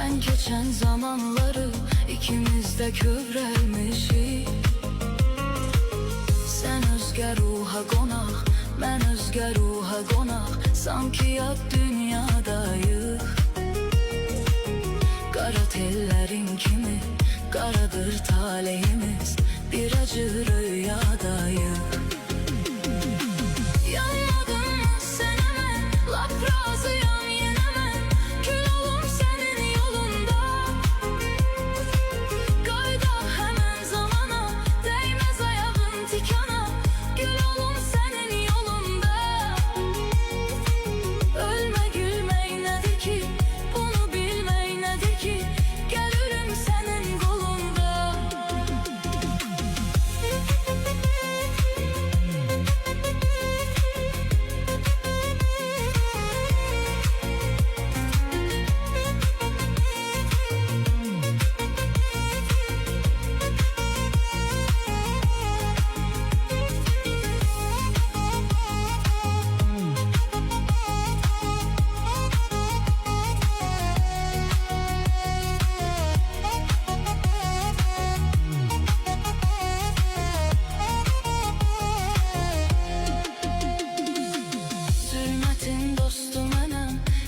Ben geçen zamanları ikimiz de kövrəlmişik. Sen özgə ruha qonaq, mən özgə ruha qonaq, sanki yad dünyadayıq. Qara tellərin kimi qaradır taleyimiz, bir acı rüyadayıq.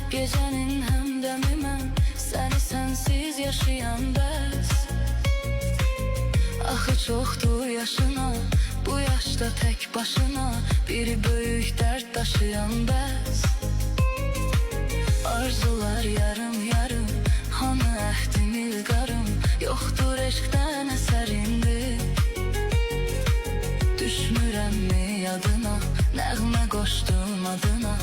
Gecenin həmdəmi mən, səni sənsiz yaşayan bəs. Axı çoxdur yaşına, bu yaşda tək başına, biri böyük dərd daşıyan bəs. Arzular yarım yarım, hanı əhdim ilqarım, yoxdur eşqdən əsərindi. Düşmürəmmi yadına, nəğmə qoşdum adına,